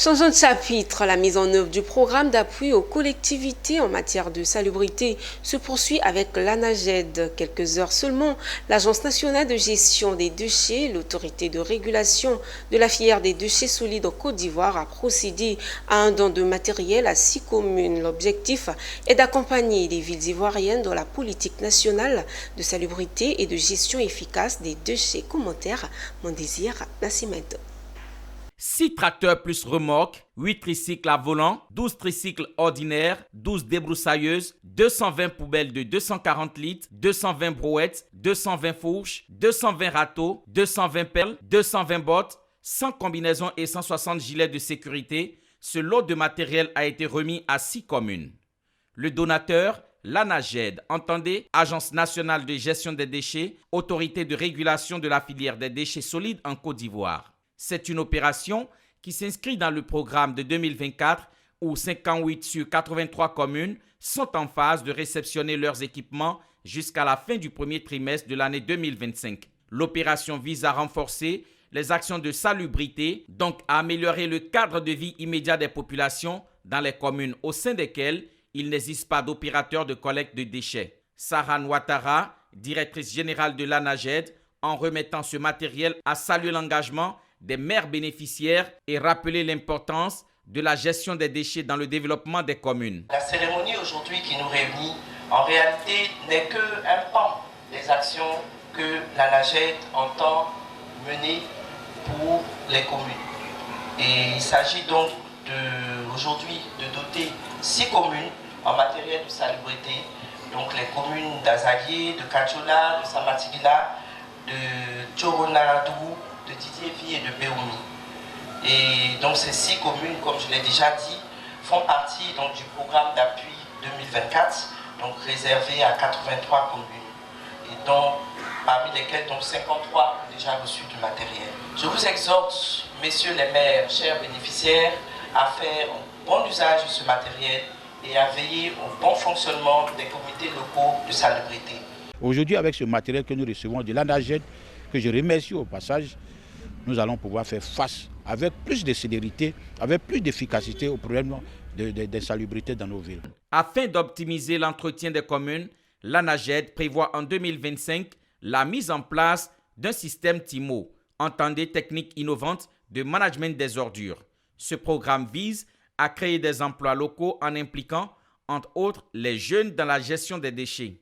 Changeons de chapitre, la mise en œuvre du programme d'appui aux collectivités en matière de salubrité se poursuit avec l'ANAGED. Quelques heures seulement, l'Agence nationale de gestion des déchets, l'autorité de régulation de la filière des déchets solides en Côte d'Ivoire, a procédé à un don de matériel à 6 communes. L'objectif est d'accompagner les villes ivoiriennes dans la politique nationale de salubrité et de gestion efficace des déchets. Commentaire, mon désir, Nassimed. 6 tracteurs plus remorques, 8 tricycles à volant, 12 tricycles ordinaires, 12 débroussailleuses, 220 poubelles de 240 litres, 220 brouettes, 220 fourches, 220 râteaux, 220 pelles, 220 bottes, 100 combinaisons et 160 gilets de sécurité. Ce lot de matériel a été remis à 6 communes. Le donateur, l'ANAGED, entendez, Agence nationale de gestion des déchets, autorité de régulation de la filière des déchets solides en Côte d'Ivoire. C'est une opération qui s'inscrit dans le programme de 2024 où 58 sur 83 communes sont en phase de réceptionner leurs équipements jusqu'à la fin du premier trimestre de l'année 2025. L'opération vise à renforcer les actions de salubrité, donc à améliorer le cadre de vie immédiat des populations dans les communes au sein desquelles il n'existe pas d'opérateur de collecte de déchets. Sarah Ouattara, directrice générale de l'ANAGED, en remettant ce matériel, a salué l'engagement des maires bénéficiaires et rappeler l'importance de la gestion des déchets dans le développement des communes. La cérémonie aujourd'hui qui nous réunit, en réalité, n'est qu'un pan des actions que l'ANAGED entend mener pour les communes. Et il s'agit donc aujourd'hui de doter 6 communes en matériel de salubrité, donc les communes d'Azalier, de Kadjola, de Samatigila, de Tchorona-Dougou, de Didiévi et de Béoumi. Et donc ces 6 communes, comme je l'ai déjà dit, font partie donc, du programme d'appui 2024, donc réservé à 83 communes, et donc parmi lesquelles donc 53 ont déjà reçu du matériel. Je vous exhorte, messieurs les maires, chers bénéficiaires, à faire un bon usage de ce matériel et à veiller au bon fonctionnement des comités locaux de salubrité. Aujourd'hui, avec ce matériel que nous recevons de l'ANAGED, que je remercie au passage, nous allons pouvoir faire face avec plus de célérité, avec plus d'efficacité aux problèmes de salubrité dans nos villes. Afin d'optimiser l'entretien des communes, l'ANAGED prévoit en 2025 la mise en place d'un système TIMO, entendez technique innovante de management des ordures. Ce programme vise à créer des emplois locaux en impliquant, entre autres, les jeunes dans la gestion des déchets.